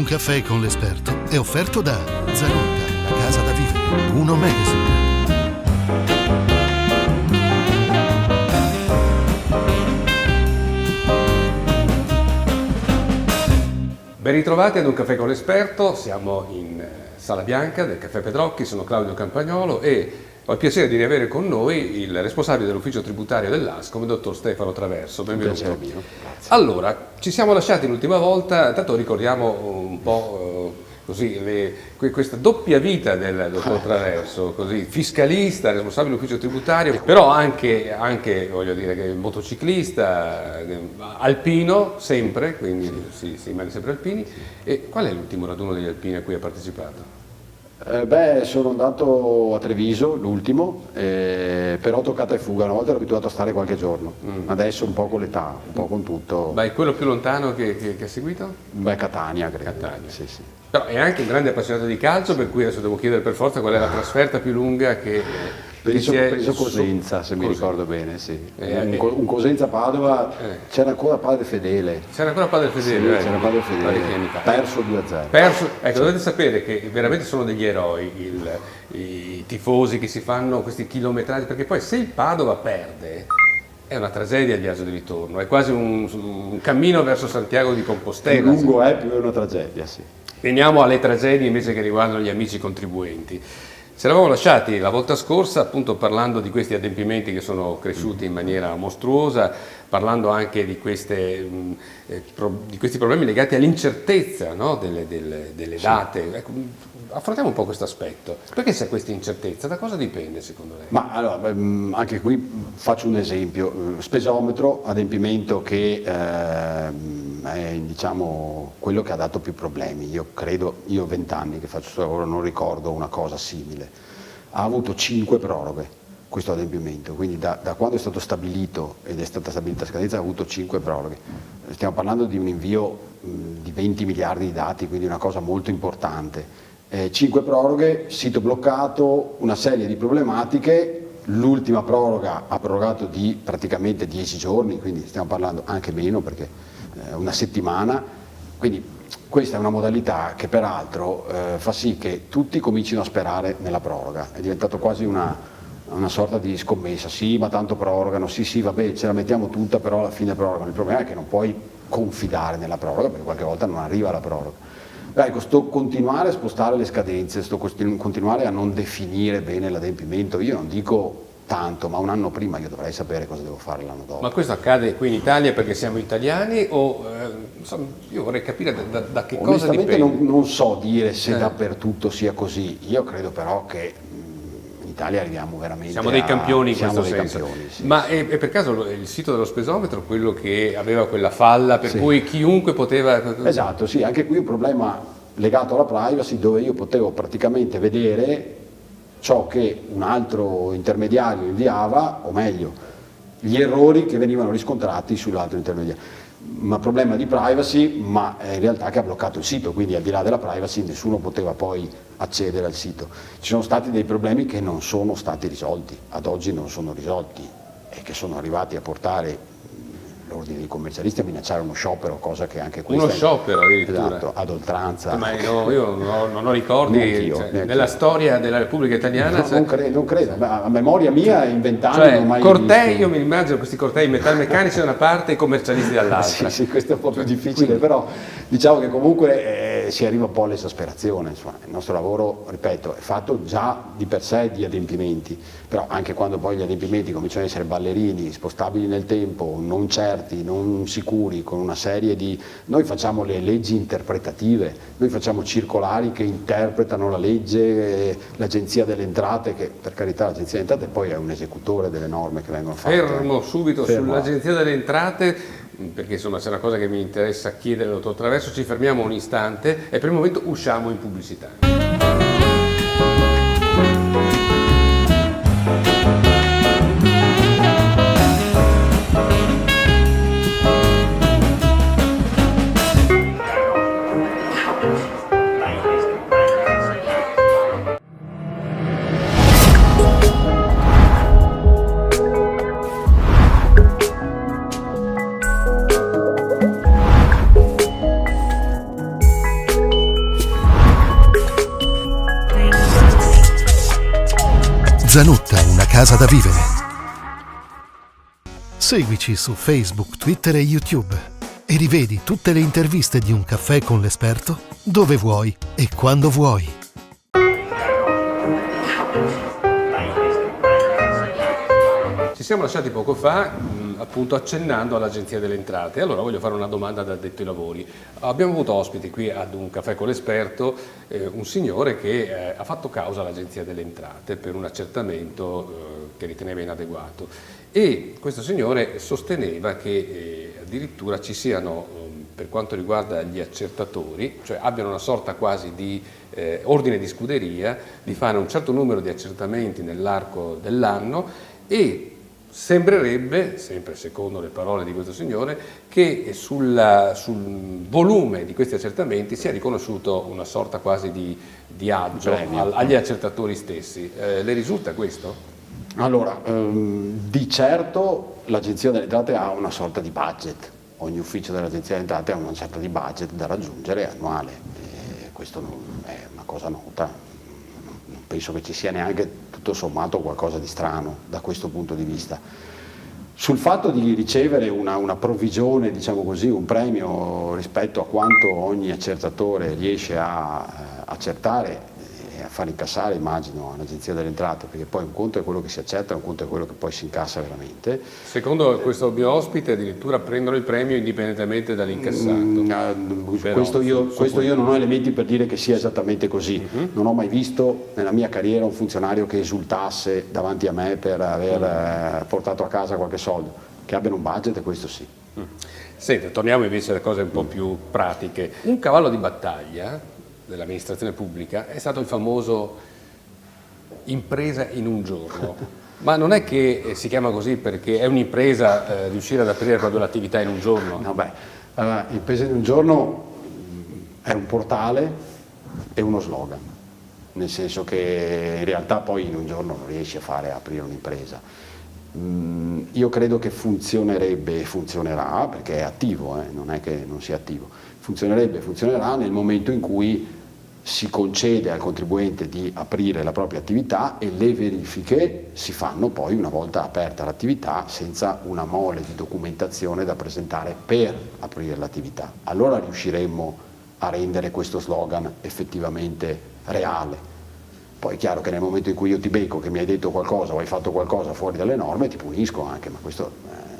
caffè con l'esperto è offerto da Zagotta, la casa da vivere, Uno Magazine. Ben ritrovati ad Un Caffè con l'Esperto, siamo in Sala Bianca del Caffè Pedrocchi, sono Claudio Campagnolo e ho il piacere di riavere con noi il responsabile dell'ufficio tributario dell'Ascom, il dottor Stefano Traverso. Benvenuto. Allora, ci siamo lasciati l'ultima volta, tanto ricordiamo un po' così questa doppia vita del dottor Traverso, così fiscalista, responsabile dell'ufficio tributario, però anche voglio dire che motociclista, alpino sempre, quindi si rimane sempre alpini. E qual è l'ultimo raduno degli alpini a cui ha partecipato? Sono andato a Treviso, l'ultimo, però toccata e fuga, una volta ero abituato a stare qualche giorno, adesso un po' con l'età, un po' con tutto. Beh, quello più lontano che ha seguito? Catania, credo. Catania. Sì. Però è anche un grande appassionato di calcio, per cui adesso devo chiedere per forza qual è la trasferta più lunga che Penso Cosenza, se mi ricordo bene, sì. Un Cosenza-Padova, c'era ancora Padre Fedele. C'era ancora Padre Fedele, sì, c'era Padre Fedele, perso 2-0. Ecco, dovete sapere che veramente sono degli eroi i tifosi che si fanno questi chilometraggi, perché poi se il Padova perde è una tragedia il viaggio di ritorno, è quasi un cammino verso Santiago di Compostela. Più lungo è, più è una tragedia, sì. Veniamo alle tragedie invece che riguardano gli amici contribuenti. Ci eravamo lasciati la volta scorsa appunto parlando di questi adempimenti che sono cresciuti in maniera mostruosa, parlando anche di questi problemi legati all'incertezza, no? delle date. Ecco, affrontiamo un po' questo aspetto. Perché c'è questa incertezza? Da cosa dipende secondo lei? Ma allora, anche qui faccio un esempio. Spesometro, adempimento che è diciamo quello che ha dato più problemi. Io ho 20 anni che faccio questo lavoro, non ricordo una cosa simile. Ha avuto 5 proroghe questo adempimento, quindi da quando è stato stabilito ed è stata stabilita la scadenza ha avuto 5 proroghe. Stiamo parlando di un invio di 20 miliardi di dati, quindi una cosa molto importante. 5 proroghe, sito bloccato, una serie di problematiche. L'ultima proroga ha prorogato di praticamente 10 giorni, quindi stiamo parlando anche meno perché una settimana, quindi questa è una modalità che peraltro fa sì che tutti comincino a sperare nella proroga, è diventato quasi una sorta di scommessa, sì ma tanto prorogano, sì vabbè ce la mettiamo tutta però alla fine prorogano, il problema è che non puoi confidare nella proroga perché qualche volta non arriva la proroga. Ecco, continuare a spostare le scadenze, continuare a non definire bene l'adempimento, io non dico tanto, ma un anno prima io dovrei sapere cosa devo fare l'anno dopo. Ma questo accade qui in Italia perché siamo italiani o insomma, io vorrei capire da che cosa dipende? Onestamente non so dire se dappertutto sia così, io credo però che in Italia arriviamo veramente siamo dei campioni in questo senso. Campioni, sì. Ma è per caso il sito dello spesometro quello che aveva quella falla per cui chiunque poteva... Esatto, sì, anche qui un problema legato alla privacy dove io potevo praticamente vedere ciò che un altro intermediario inviava, o meglio, gli errori che venivano riscontrati sull'altro intermediario. Ma problema di privacy, ma in realtà che ha bloccato il sito, quindi al di là della privacy nessuno poteva poi accedere al sito. Ci sono stati dei problemi che non sono stati risolti, ad oggi non sono risolti e che sono arrivati a portare l'ordine dei commercialisti a minacciare uno sciopero, cosa che anche questa uno sciopero addirittura, esatto, ad oltranza. Ma io non ho ricordi nella storia della Repubblica Italiana. Non credo, a memoria mia in 20 anni non ho mai cortei, visto. Io mi immagino questi cortei metalmeccanici da una parte e i commercialisti dall'altra. Sì, questo è un po' più difficile, però diciamo che comunque si arriva un po' all'esasperazione. Insomma, il nostro lavoro, ripeto, è fatto già di per sé di adempimenti, però anche quando poi gli adempimenti cominciano ad essere ballerini, spostabili nel tempo, non certi, non sicuri, con una serie di... Noi facciamo le leggi interpretative, noi facciamo circolari che interpretano la legge, l'Agenzia delle Entrate, che per carità l'Agenzia delle Entrate poi è un esecutore delle norme che vengono fatte. Fermo subito sull'Agenzia delle Entrate, perché insomma c'è una cosa che mi interessa chiedere al dottor Traverso, ci fermiamo un istante e per il momento usciamo in pubblicità. Zanutta, una casa da vivere. Seguici su Facebook, Twitter e YouTube e rivedi tutte le interviste di Un caffè con l'esperto dove vuoi e quando vuoi. Ci siamo lasciati poco fa appunto accennando all'Agenzia delle Entrate. Allora voglio fare una domanda da addetto ai lavori. Abbiamo avuto ospiti qui ad Un caffè con l'esperto un signore che ha fatto causa all'Agenzia delle Entrate per un accertamento che riteneva inadeguato, e questo signore sosteneva che addirittura ci siano, per quanto riguarda gli accertatori, cioè abbiano una sorta quasi di ordine di scuderia di fare un certo numero di accertamenti nell'arco dell'anno, e sembrerebbe, sempre secondo le parole di questo signore, che sul volume di questi accertamenti sia riconosciuto una sorta quasi di agio agli accertatori stessi. Le risulta questo? Allora, di certo l'Agenzia delle Entrate ha una sorta di budget, ogni ufficio dell'Agenzia delle Entrate ha una sorta di budget da raggiungere annuale, questo è una cosa nota. Non penso che ci sia neanche tutto sommato qualcosa di strano da questo punto di vista. Sul fatto di ricevere una provvigione, diciamo così, un premio rispetto a quanto ogni accertatore riesce a accertare e a far incassare, immagino, all'Agenzia delle Entrate, perché poi un conto è quello che si accerta, un conto è quello che poi si incassa veramente. Secondo questo mio ospite addirittura prendono il premio indipendentemente dall'incassato. Questo io non ho elementi per dire che sia esattamente così. Non ho mai visto nella mia carriera un funzionario che esultasse davanti a me per aver portato a casa qualche soldo. Che abbiano un budget, e questo sì. Senta, torniamo invece alle cose un po' più pratiche. Un cavallo di battaglia dell'amministrazione pubblica è stato il famoso impresa in un giorno. Ma non è che si chiama così perché è un'impresa riuscire ad aprire proprio l'attività in un giorno? No, allora, impresa in un giorno è un portale e uno slogan, nel senso che in realtà poi in un giorno non riesci a aprire un'impresa. Io credo che funzionerebbe e funzionerà, perché è attivo, non è che non sia attivo, funzionerebbe e funzionerà nel momento in cui si concede al contribuente di aprire la propria attività e le verifiche si fanno poi una volta aperta l'attività, senza una mole di documentazione da presentare per aprire l'attività. Allora riusciremmo a rendere questo slogan effettivamente reale. Poi è chiaro che nel momento in cui io ti becco che mi hai detto qualcosa o hai fatto qualcosa fuori dalle norme, ti punisco anche, ma questo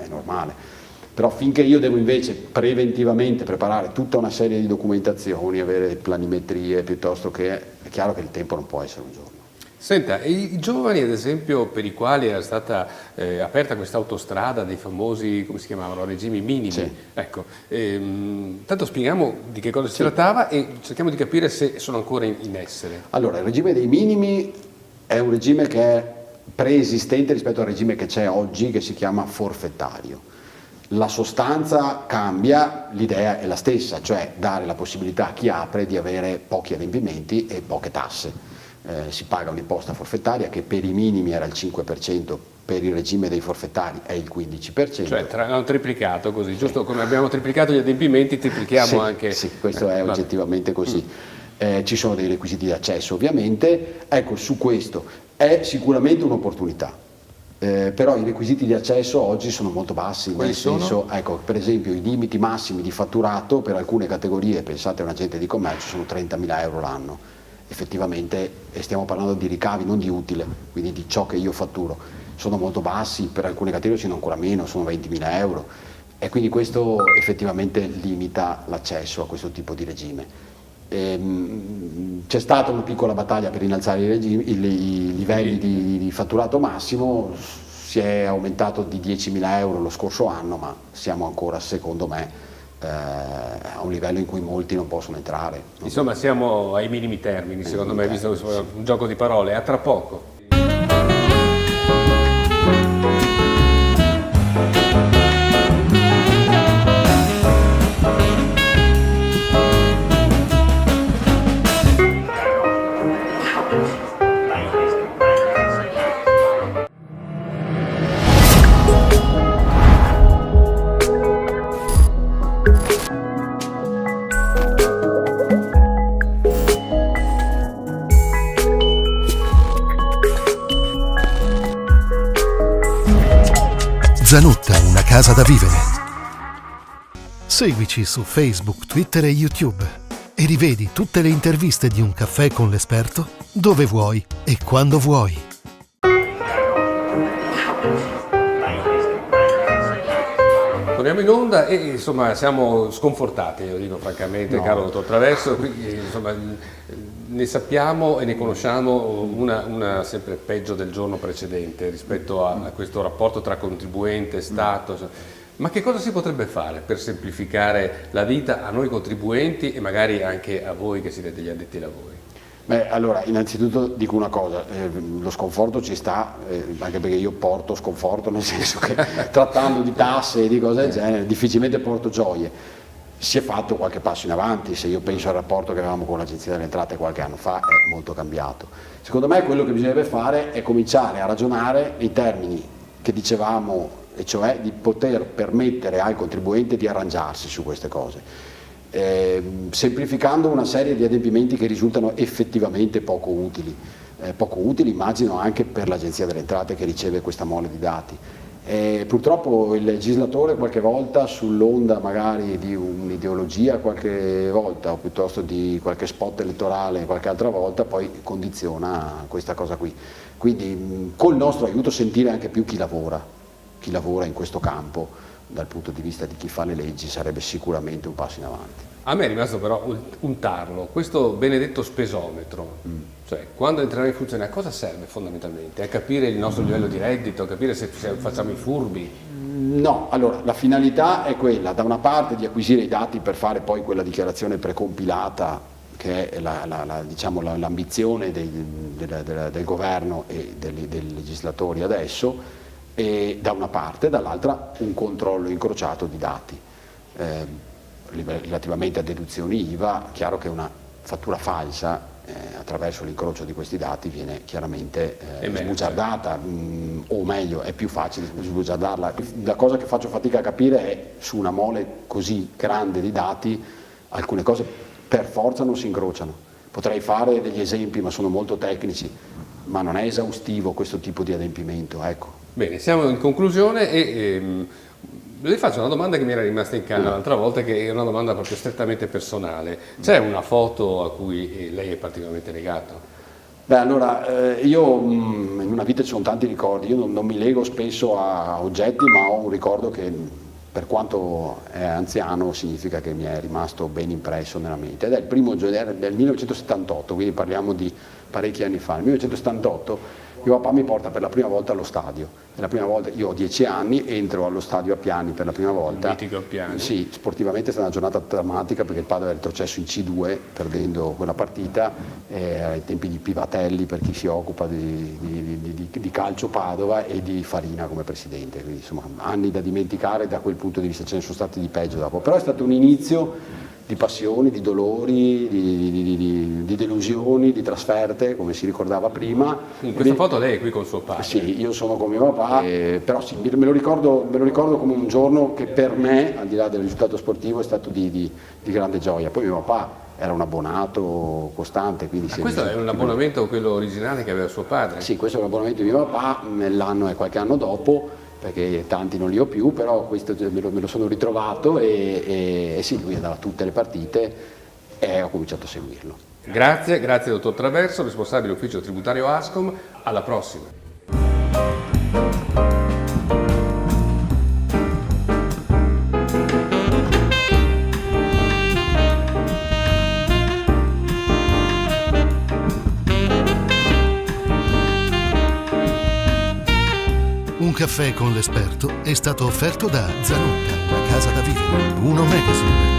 è normale. Però finché io devo invece preventivamente preparare tutta una serie di documentazioni, avere planimetrie, piuttosto che è chiaro che il tempo non può essere un giorno. Senta, i giovani ad esempio per i quali era stata aperta questa autostrada dei famosi, come si chiamavano, regimi minimi, sì. Ecco, tanto spieghiamo di che cosa si trattava e cerchiamo di capire se sono ancora in essere. Allora, il regime dei minimi è un regime che è preesistente rispetto al regime che c'è oggi, che si chiama forfettario. La sostanza cambia, l'idea è la stessa, cioè dare la possibilità a chi apre di avere pochi adempimenti e poche tasse. Si paga un'imposta forfettaria che per i minimi era il 5%, per il regime dei forfettari è il 15%. Cioè hanno triplicato così, giusto come abbiamo triplicato gli adempimenti, triplichiamo anche... Sì, questo è oggettivamente così. Ci sono dei requisiti di accesso ovviamente, ecco, su questo è sicuramente un'opportunità. Però i requisiti di accesso oggi sono molto bassi, nel senso, ecco, per esempio i limiti massimi di fatturato per alcune categorie, pensate a un agente di commercio, sono 30.000 euro l'anno, effettivamente, e stiamo parlando di ricavi, non di utile, quindi di ciò che io fatturo, sono molto bassi, per alcune categorie sono ancora meno, sono 20.000 euro, e quindi questo effettivamente limita l'accesso a questo tipo di regime. C'è stata una piccola battaglia per innalzare i livelli di fatturato massimo, si è aumentato di 10.000 euro lo scorso anno, ma siamo ancora, secondo me, a un livello in cui molti non possono entrare. Insomma, siamo ai minimi termini, secondo me, visto un gioco di parole. A tra poco. Zanutta, una casa da vivere. Seguici su Facebook, Twitter e YouTube e rivedi tutte le interviste di Un caffè con l'esperto dove vuoi e quando vuoi. Torniamo in onda e insomma siamo sconfortati, io dico francamente, caro dottor Traverso, insomma, ne sappiamo e ne conosciamo una sempre peggio del giorno precedente rispetto a questo rapporto tra contribuente e Stato. Ma che cosa si potrebbe fare per semplificare la vita a noi contribuenti e magari anche a voi che siete degli addetti ai lavori? Beh, allora, innanzitutto dico una cosa, lo sconforto ci sta, anche perché io porto sconforto, nel senso che trattando di tasse e di cose del genere, difficilmente porto gioie. Si è fatto qualche passo in avanti, se io penso al rapporto che avevamo con l'Agenzia delle Entrate qualche anno fa, è molto cambiato. Secondo me quello che bisognerebbe fare è cominciare a ragionare nei termini che dicevamo, e cioè di poter permettere al contribuente di arrangiarsi su queste cose. Semplificando una serie di adempimenti che risultano effettivamente poco utili immagino anche per l'Agenzia delle Entrate che riceve questa mole di dati. Purtroppo il legislatore qualche volta sull'onda magari di un'ideologia qualche volta o piuttosto di qualche spot elettorale qualche altra volta poi condiziona questa cosa qui. Quindi col nostro aiuto sentire anche più chi lavora in questo campo dal punto di vista di chi fa le leggi sarebbe sicuramente un passo in avanti. A me è rimasto però un tarlo, questo benedetto spesometro, cioè quando entrerà in funzione a cosa serve fondamentalmente? A capire il nostro livello di reddito, a capire se facciamo i furbi? No, allora la finalità è quella da una parte di acquisire i dati per fare poi quella dichiarazione precompilata che è l'ambizione del governo e dei legislatori adesso, e da una parte, dall'altra un controllo incrociato di dati. Relativamente a deduzioni IVA, chiaro che una fattura falsa attraverso l'incrocio di questi dati viene chiaramente sbugiardata, o meglio è più facile sbugiardarla. La cosa che faccio fatica a capire è su una mole così grande di dati alcune cose per forza non si incrociano. Potrei fare degli esempi ma sono molto tecnici, ma non è esaustivo questo tipo di adempimento, ecco. Bene, siamo in conclusione e le faccio una domanda che mi era rimasta in canna l'altra volta, che è una domanda proprio strettamente personale. C'è una foto a cui lei è particolarmente legato? Beh, allora, io in una vita ci sono tanti ricordi, io non mi lego spesso a oggetti, ma ho un ricordo che per quanto è anziano significa che mi è rimasto ben impresso nella mente, ed è il 1° del 1978, quindi parliamo di parecchi anni fa. Nel 1978 mio papà mi porta per la prima volta allo stadio. La prima volta, io ho 10 anni, entro allo stadio a Piani per la prima volta. Mitico Piani. Sì, sportivamente è stata una giornata drammatica perché il Padova era retrocesso in C2 perdendo quella partita, ai tempi di Pivatelli per chi si occupa di calcio Padova e di Farina come presidente, quindi insomma anni da dimenticare da quel punto di vista, ce ne sono stati di peggio dopo, però è stato un inizio di passioni, di dolori, di delusioni, di trasferte, come si ricordava prima. In questa foto lei è qui con suo padre. Sì, io sono con mio papà, però sì, me lo ricordo come un giorno che per me, al di là del risultato sportivo, è stato di grande gioia. Poi mio papà era un abbonato costante. Quindi questo è un abbonamento, quello originale che aveva suo padre? Sì, questo è un abbonamento di mio papà, l'anno è qualche anno dopo, perché tanti non li ho più, però questo me lo sono ritrovato e sì, lui andava a tutte le partite e ho cominciato a seguirlo. Grazie dottor Traverso, responsabile ufficio tributario Ascom, alla prossima. Un caffè con l'esperto è stato offerto da Zanutta, una casa da vivere, Uno Magazine.